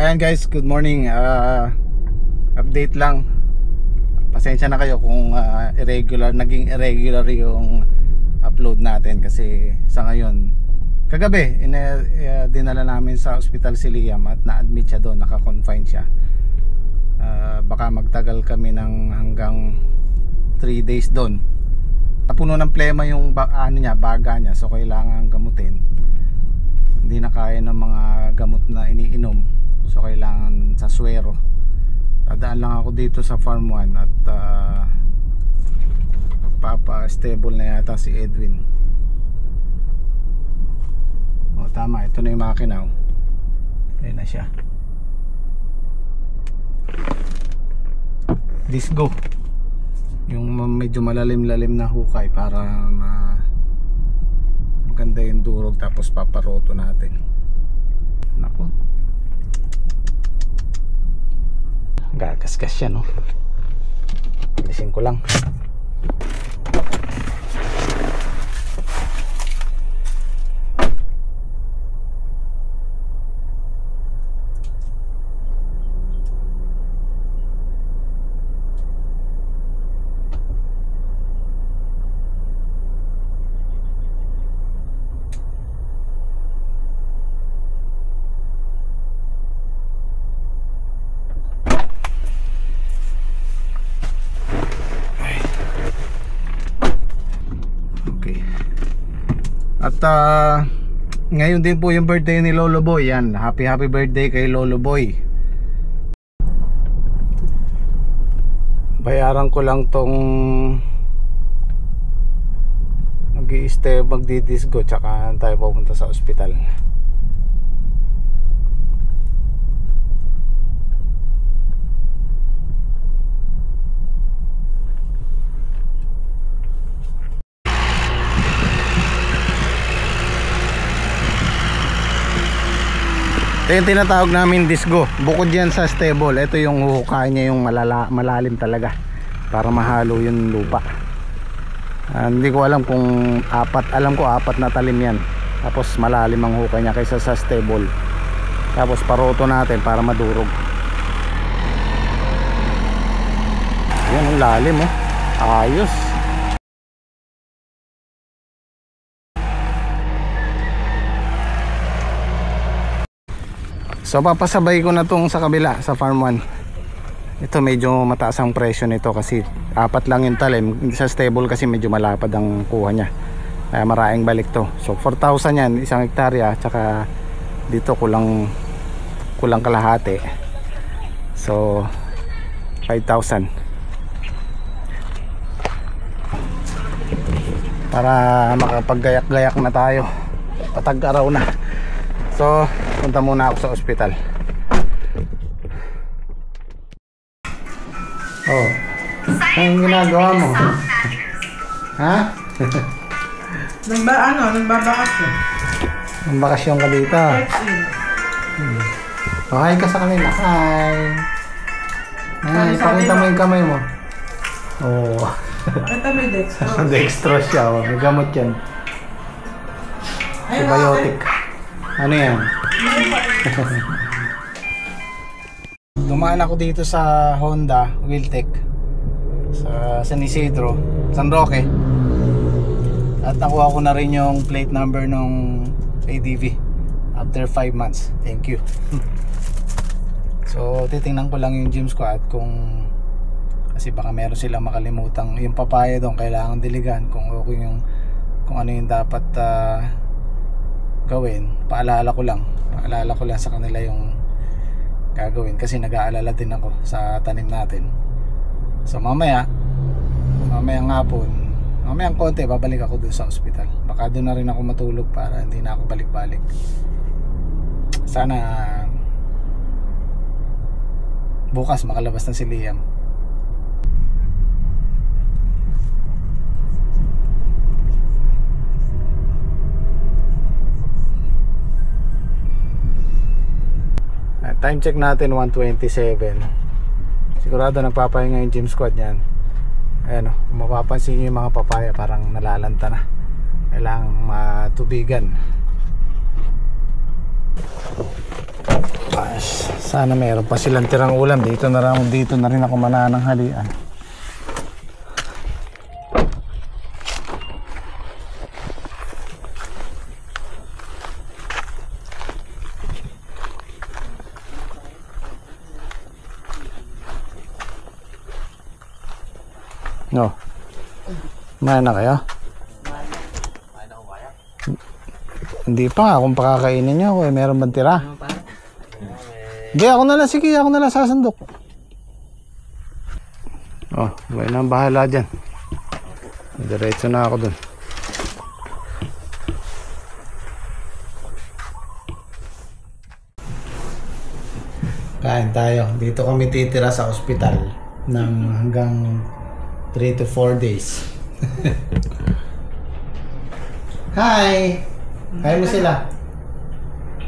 Ayan guys, good morning. Update lang. Pasensya na kayo kung naging irregular yung upload natin kasi sa ngayon, kagabi dinala namin sa ospital si Liam at na-admit siya doon, naka-confine siya. Baka magtagal kami ng hanggang 3 days doon. Napuno ng plema yung baga niya, so kailangan gamutin. Hindi na kaya ng mga gamot na iniinom, so kailangan sa suwero. Dadaan lang ako dito sa Farm 1 at papa-stable na yata si Edwin. O tama, ito na yung makina. Ayun na siya. Disco, yung medyo malalim-lalim na hukay para maganda yung durog, tapos paparoto natin. Nako, gagasgas siya, no? Alisin ko lang. At ngayon din po yung birthday ni Lolo Boy. Yan, happy birthday kay Lolo Boy. Bayaran ko lang tong magdi-disco, tsaka tayo pupunta sa ospital. Ito yung tinatawag namin disco. Bukod yan sa stable, ito yung huhukayin niya, yung malalim talaga para mahalo yung lupa. Hindi ko alam kung alam ko apat na talim yan. Tapos malalim ang hukay niya kaysa sa stable. Tapos paroto natin para madurog. Yan ang lalim, oh. Ayos. So papasabay ko na tong sa kabila, sa Farm 1. Ito medyo mataas ang presyo nito kasi apat lang yung talim. Sa stable kasi medyo malapad ang kuha niya, kaya maraming balik to. So 4,000 yan, isang hektarya. Tsaka dito kulang kalahati, so 5,000 para makapaggayak-gayak na tayo. Patag-araw na. So punta muna ako sa ospital. Oh, anong ginagawa mo? Ha? Nagbabakasyon. Nagbakasyon ka dito. Hi ka sa kanila. Hi. Ay, pakita mo yung kamay mo. Oh. Pakita mo yung dextrose. Dextrose siya. Oh. May gamot yan. Antibiotic. Ano yan? Dumaan ako dito sa Honda Wheeltech sa San Isidro, San Roque, at nakuha ko na rin yung plate number ng ADV after 5 months. Thank you. So titingnan ko lang yung gym squad kasi baka meron silang makalimutang yung papaya doon, kailangan diligan kung okay yung ano yung dapat gawin. Paalala ko lang sa kanila yung gagawin kasi nag-aalala din ako sa tanim natin. So mamayang konti babalik ako dun sa ospital. Baka doon na rin ako matulog para hindi na ako balik-balik. Sana bukas makalabas na si Liam. Time check natin 1:27. Sigurado nagpapahinga yung gym squad niyan. Ayan o, kung mapapansin nyo yung mga papaya parang nalalanta na. Kailangang matubigan. Sana meron pa silang tirang ulam. Dito na rin ako manananghalian. No. Kumain na kayo? Hindi pa nga kung pakakainin nyo ako eh. Meron bang tira? Hindi, ako na lang. Sige, ako na lang sasandok. Oh, may nang bahala dyan. Diretso na ako dun. Kain tayo. Dito kami titira sa ospital ng hanggang 3 to 4 days. Hi! Kain mo sila.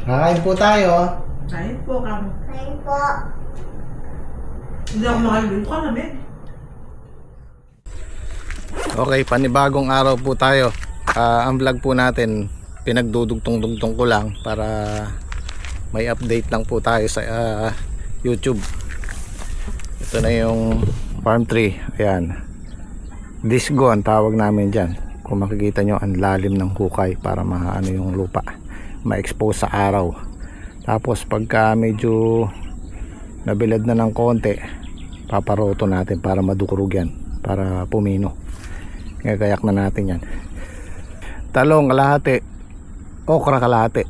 Kakain po tayo. Kain po kami. Kain po. Hindi ako makalimutan ka namin. Okay, panibagong araw po tayo. Ang vlog po natin, pinagdudugtong-dugtong ko lang para may update lang po tayo sa YouTube. Ito na yung farm tree. Ayan. Disgo ang tawag namin dyan. Kung makikita nyo, ang lalim ng hukay para maano yung lupa, ma-expose sa araw. Tapos pagka medyo nabilad na ng konti, paparoto natin para madukurog yan, para pumino. Gagayak na natin yan. Talong kalahati, okra kalahati,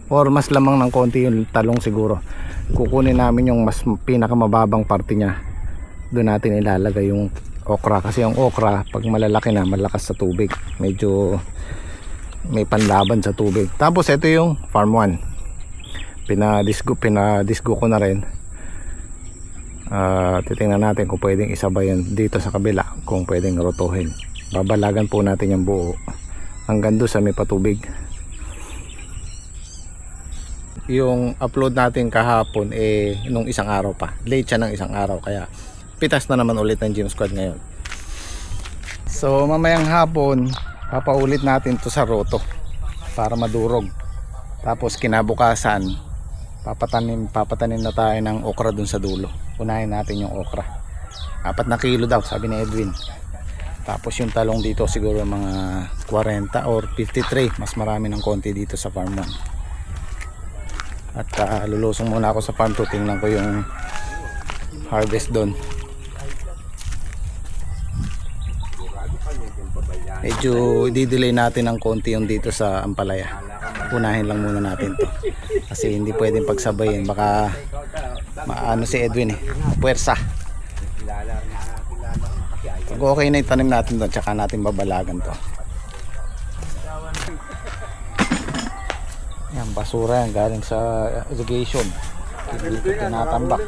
or mas lamang ng konti yung talong siguro. Kukunin namin yung mas pinakamababang parte niya, doon natin ilalagay yung okra. Kasi yung okra pag malalaki na, malakas sa tubig, medyo may panlaban sa tubig. Tapos ito yung farm 1, pinadisgo ko na rin. Titingnan natin kung pwedeng isabayan dito sa kabila, kung pwedeng rotohin. Babalagan po natin yung buo hanggang doon sa may patubig. Yung upload natin kahapon nung isang araw pa, late siya ng isang araw, kaya pitas na naman ulit ng Gym Squad ngayon. So mamayang hapon papaulit natin to sa roto para madurog. Tapos kinabukasan papatanim na tayo ng okra dun sa dulo. Unahin natin yung okra, 4 na kilo daw sabi ni Edwin. Tapos yung talong dito siguro mga 40 or 53, mas marami ng konti dito sa farm 1. At lulusong muna ako sa farm 2, tingnan ko yung harvest doon. Medyo i-delay natin ng konti yung dito sa Ampalaya. Unahin lang muna natin to kasi hindi pwedeng pagsabayin, baka maano si Edwin puwersa. Pag okay na itanim natin doon, tsaka natin babalagan to. Yan, basura yan galing sa irrigation, dito tinatambak.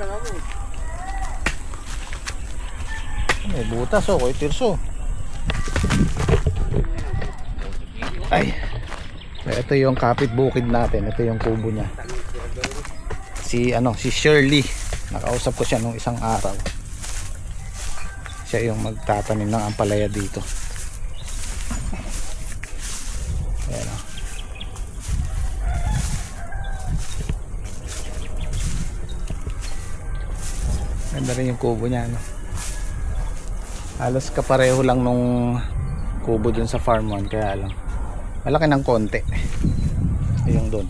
May butas Kuya Tirso. Ay, ito yung kapit bukid natin. Ito yung kubo niya. Si Shirley, nakausap ko siya nung isang araw. Siya yung magtatanim ng ampalaya dito. Ayan o. Ganda rin yung kubo niya, no? Halos kapareho lang nung kubo dun sa farm 1, kaya lang malaki ng konti yung doon.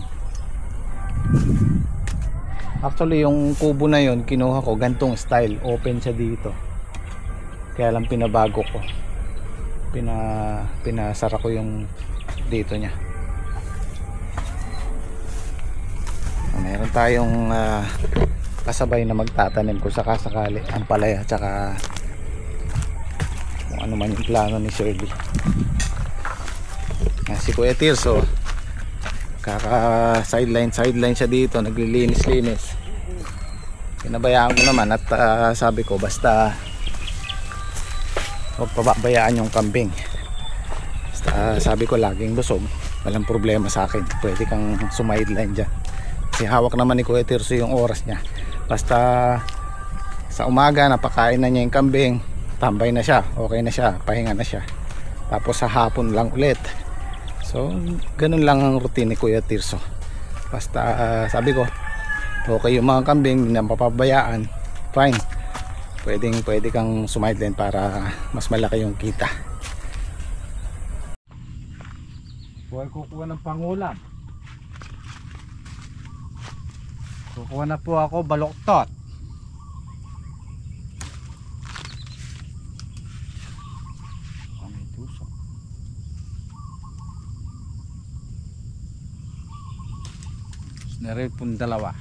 Actually yung kubo na yon kinuha ko gantong style, open siya dito, kaya lang pinabago ko, pinasara ko yung dito nya. Meron tayong kasabay na magtatanim kung sakasakali ang palaya, tsaka kung ano man yung plano ni Shirley. Si Kuya Tirso, kaka sideline siya dito, naglilinis-linis. Pinabayaan ko naman at sabi ko basta huwag pababayaan yung kambing. Basta sabi ko laging busog, walang problema sa akin, pwede kang sumideline dyan. Kasi hawak naman ni Kuya Tirso yung oras niya. Basta sa umaga napakain na niya yung kambing, tambay na siya, okay na siya, pahinga na siya. Tapos sa hapon lang ulit. So ganun lang ang routine ni Kuya Tirso. Basta sabi ko okay yung mga kambing na mapapabayaan, fine, pwede kang sumideline para mas malaki yung kita. Buhay kukuha ng pangulam. Kukuha na po ako baloktot. May tusok. Narin pong dalawa.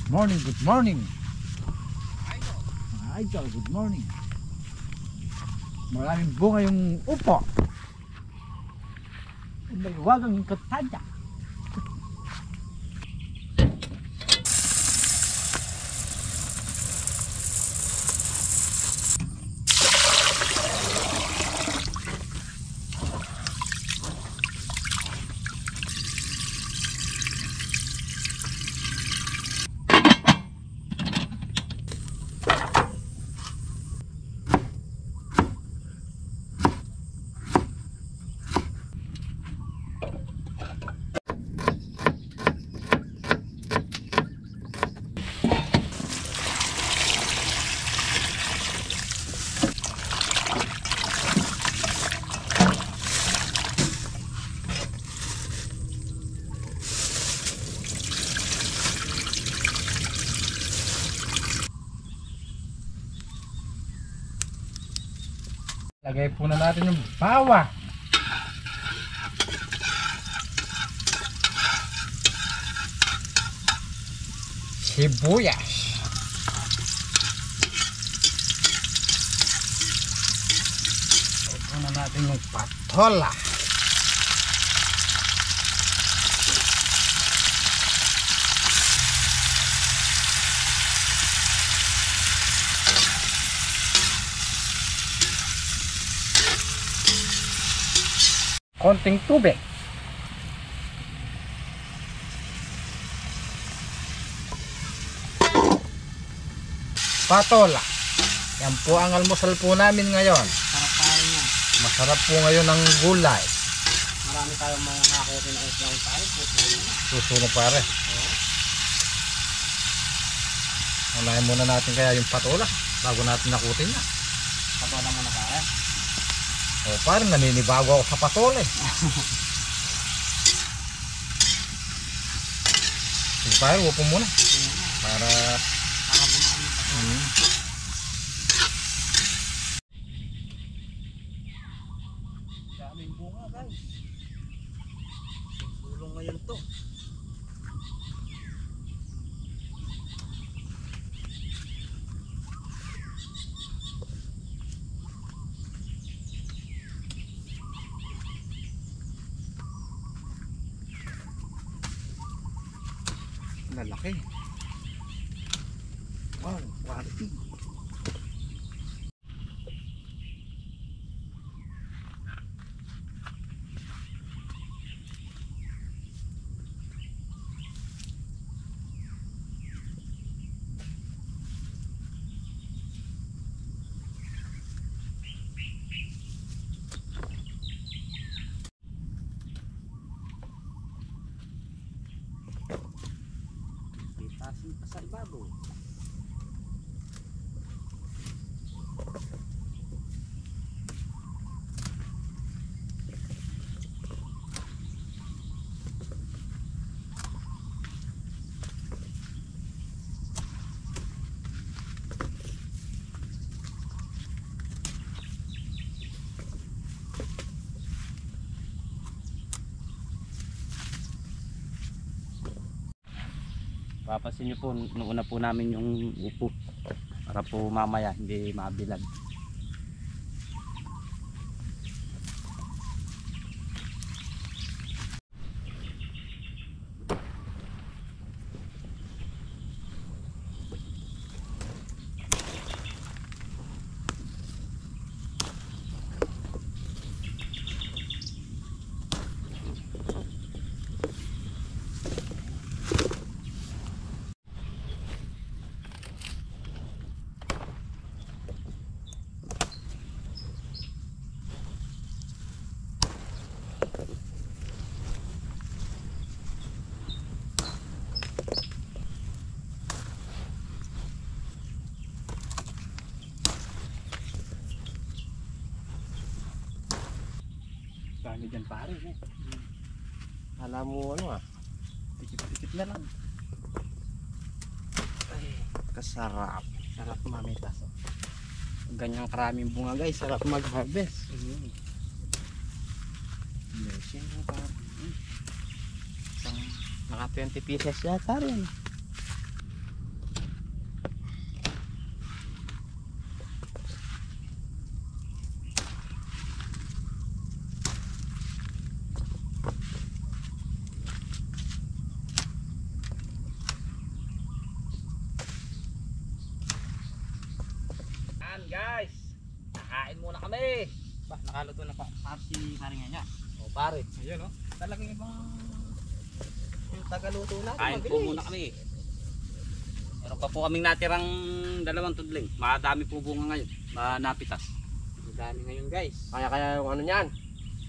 Morning, good morning. Idol, good morning. Maraming bunga yung upo. Nagwagang katadya. Lagay po na natin yung bawang. Sibuyas. Lagay po na natin yung patola. Konting tubig. Patola. Yan po ang almusal po namin ngayon. Sarap tayo niya. Masarap po ngayon ang gulay. Marami tayong mga nakakutin na islang tayo. Susunod pare. Unahin muna natin kaya yung patola bago natin nakutin na. Patola muna tayo. O parang naninibago ako sa patola eh. Sige pare, upo muna. Para daming bunga guys. Tulong ngayon to. lalaki. Wow, quality. Itasin pa sa ibabaw. Papasin nyo po, nung una po namin yung upo para po mamaya hindi mabilag. Dami dyan pare eh. Alam mo ano ah. Tikip-tikip na lang. Ay, kasarap. Sarap mamitas. Oh. Ganyang karaming bunga guys, sarap mag-harvest. Yes, yun pa. Isang naka 20 pieces yata rin. Guys, kakain muna kami. Ba, nakaluto na pa. Si paring niya. O pare, Ayun oh. Talagang ibang yung tagaluto natin. kain po muna kami. Meron pa po kaming natirang 2 tudling. Madami po bunga ngayon. Napitas. Ang dami ngayon guys. Kaya yung ano niyan?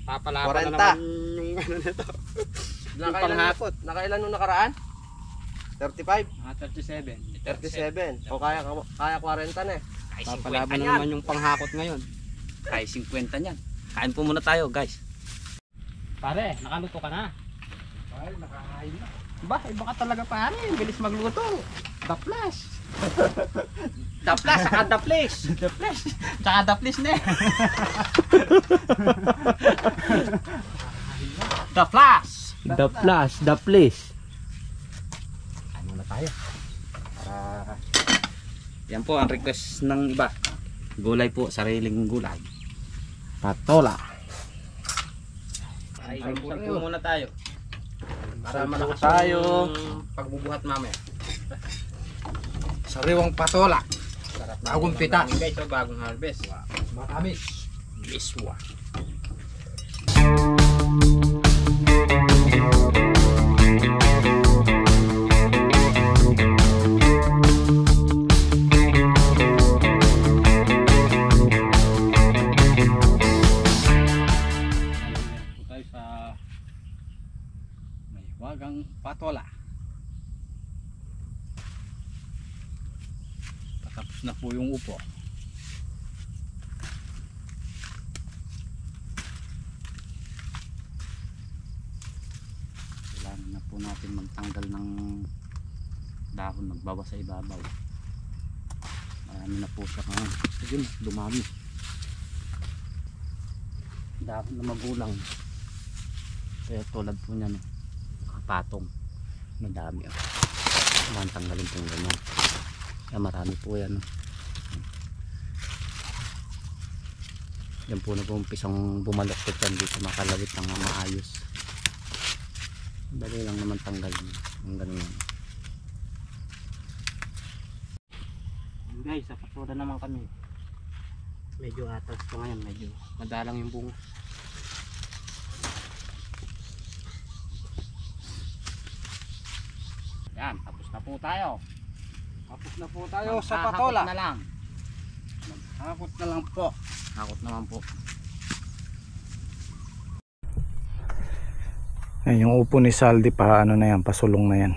Papalaban 40. na naman yung ano nito. Panghakot. Nakailan nung nakaraan? 35? Mga 37. 37. O kaya 40 na eh. Ay, 50 Papalaban na yan. naman yung panghakot ngayon. Ay, 50 yan. Kain po muna tayo guys. Pare, nakaluto ka na. Ay, nakakain na. Ba, iba ka talaga pare. Bilis magluto. The flash. The Flash, saka The Flash. The flash. Tsaka the flash na eh. The Flash. The flash, the place. Kain muna tayo. Yan po ang request ng iba. Gulay po, sariling gulay. Patola. Ay, po muna tayo. Para Salpo malakas tayo. yung pagbubuhat mamaya. Sariwang patola. Sarap na. Bagong pitas. Guys, so bagong harvest. Matamis. Biswa. Tayo sa may wagang patola. Patapos na po yung upo. Kailangan na po natin magtanggal ng dahon, magbawas sa ibabaw. Marami na po siya ngayon. Ayun, dumami. Dahon na magulang. Kaya tulad po niya, no, nakapatong. Madami. Kailangan tanggalin po ganyan. Kaya marami po yan. No. Yan po na po umpisang bumaloktot yan dito, makalawit ng maayos. Dali lang naman tanggalin ang ganyan. Guys, sa patola naman kami. Medyo atas po ngayon, medyo madalang yung bunga. Yan, tapos na po tayo. Tapos na po tayo sa Maghahakot patola. na lang. Hakot na lang po. Hakot naman po. Ayan, yung upo ni Saldi pa ano na yan, pasulong na yan.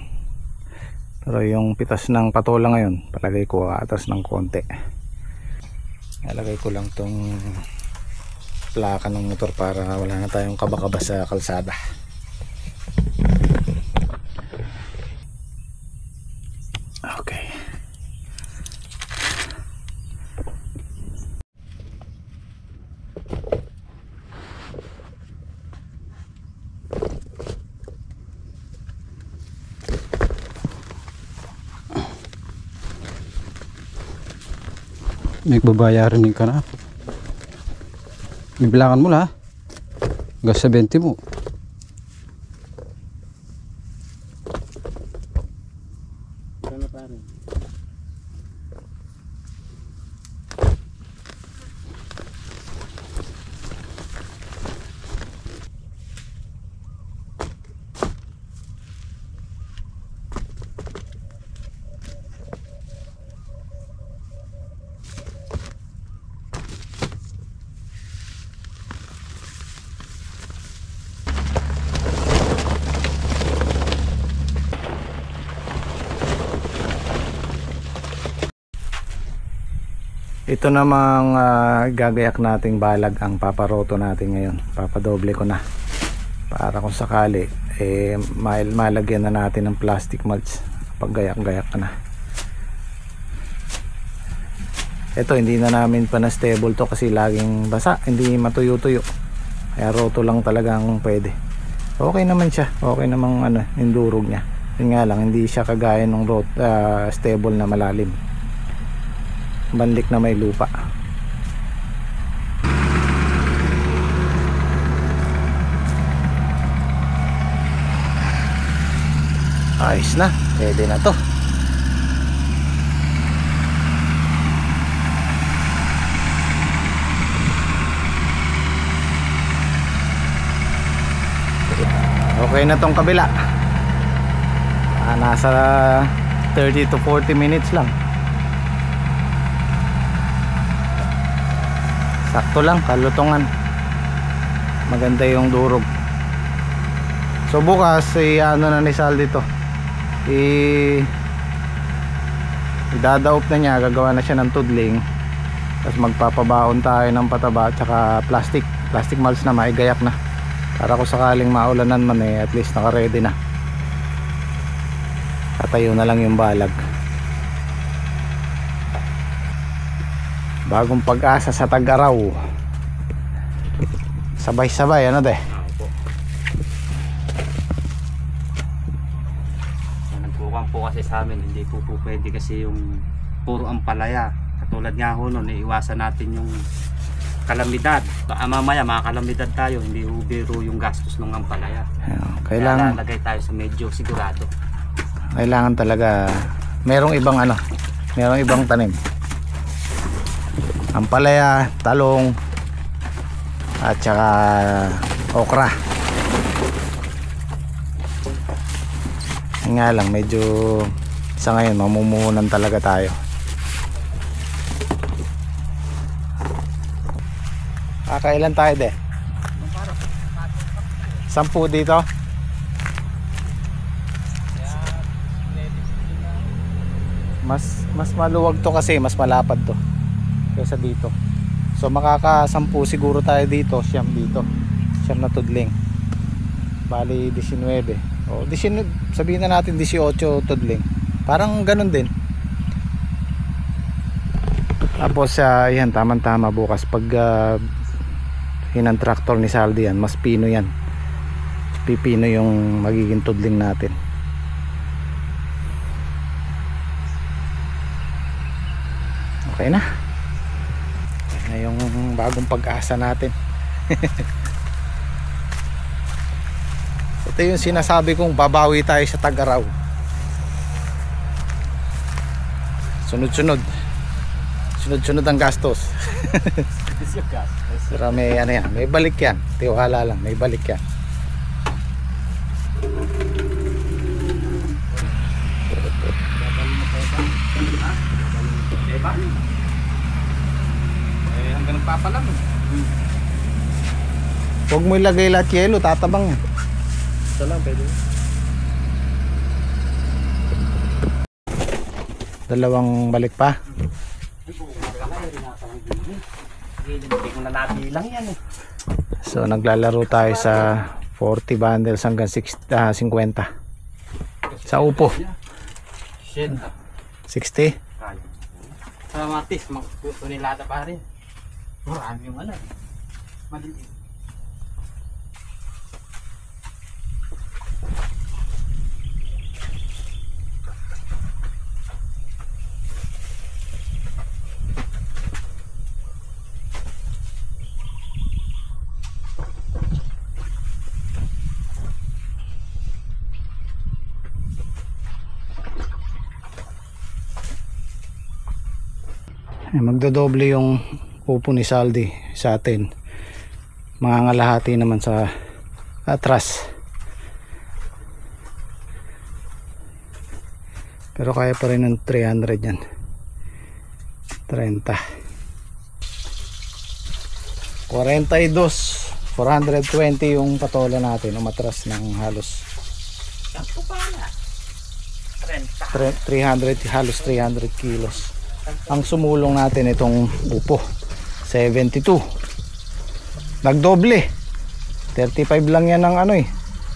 Pero yung pitas ng patola ngayon, palagay ko atas ng konti. Nalagay ko lang tong plaka ng motor para wala na tayong kaba-kaba sa kalsada. Okay. May babayaran ka na. Bibilangan mo la. Hanggang sa 20 mo. Ano pare? Ito namang gagayak nating balag ang paparoto natin ngayon. Papadoble ko na para kung sakali malagyan na natin ng plastic mulch pag gayak-gayak na. Ito hindi na namin pa na stable to kasi laging basa, hindi matuyo-tuyo. Kaya roto lang talagang pwede. Okay naman siya, okay namang yung durog niya. Yun nga lang, hindi siya kagaya ng stable na malalim. Banlik na may lupa. Ayos na, pwede na to. Okay na tong kabila. Nasa 30 to 40 minutes lang. Sakto lang, kalutungan. Maganda yung durog. So bukas ano na ni Sal dito. Idadaop na niya, gagawa na siya ng tudling. Tapos magpapabaon tayo ng pataba at saka plastic mulch na maigayak na. Para kung sakaling maulanan man at least naka-ready na. Tatayo na lang yung balag. Bagong pag-asa sa Tag-Araw. Sabay-sabay de. Nagkukuhan po kasi sa amin, hindi po pwede kasi yung puro ampalaya. Katulad nga ho nun, iiwasan natin yung kalamidad. Mamaya makakalamidad tayo, hindi biro yung gastos ng ampalaya. Kailangan lagay tayo sa medyo sigurado. Kailangan talaga merong ibang tanim. Ampalaya, talong at saka okra. Nga lang medyo sa ngayon mamumuhunan talaga tayo. Kailan tayo 10 dito. Mas maluwag to kasi mas malapad to kaysa dito. So makaka-10 siguro tayo dito, siyam na tudling. Bali 19. O 19, sabihin na natin 18 tudling. Parang ganun din. Tapos yan, tama bukas pag hinang traktor ni Saldi yan, mas pino yan. Pipino yung magiging tudling natin. Okay na. Yung bagong pag-asa natin. Ito yung sinasabi kong babawi tayo sa Tag-Araw. Sunod-sunod ang gastos. Pero may may balik yan. Tiwala lang, may balik yan. Hanggang nagpapalam. Huwag mo ilagay lahat yelo, tatabang yan. Ito lang, pwede. Dalawang balik pa. Hindi ko na nabilang yan So naglalaro tayo sa 40 bundles hanggang 50 sa upo. 60. Sa Matis, magpunilada pa rin. Marami yung maliit. Magdodoble yung upo ni Saldi sa atin. Mangangalahati naman sa atras. Pero kaya pa rin ng 300 yan. 30. 42. 420 yung patola natin. Umatras ng halos 300, halos 300 kilos. ang sumulong natin itong upo. 72. Nagdoble. 35 lang yan ng ano eh.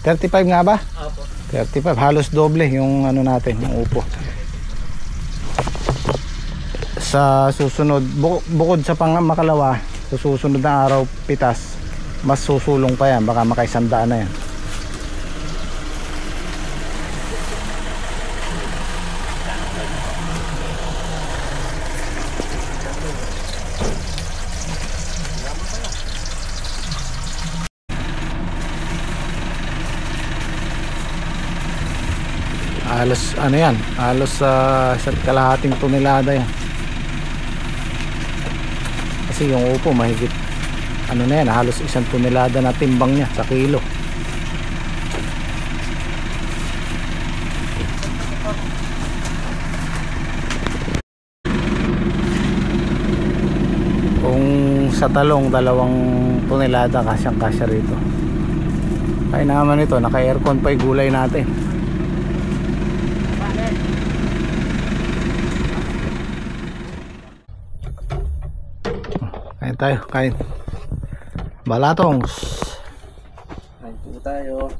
35 nga ba? Opo. 35, halos doble yung ano natin, yung upo. Sa susunod, bukod sa makalawa, sa susunod na araw pitas, mas susulong pa yan, baka makaisandaan na yan. Halos ano yan, halos sa kalahating tonelada yan. Kasi yung upo mahigit ano na yan, halos 1 tonelada na timbang niya sa kilo. Kung sa talong 2 tonelada kasyang kasya rito. Kaya naman ito, naka aircon pa yung gulay natin. Kain tayo, kain. Balatong. Kain po tayo.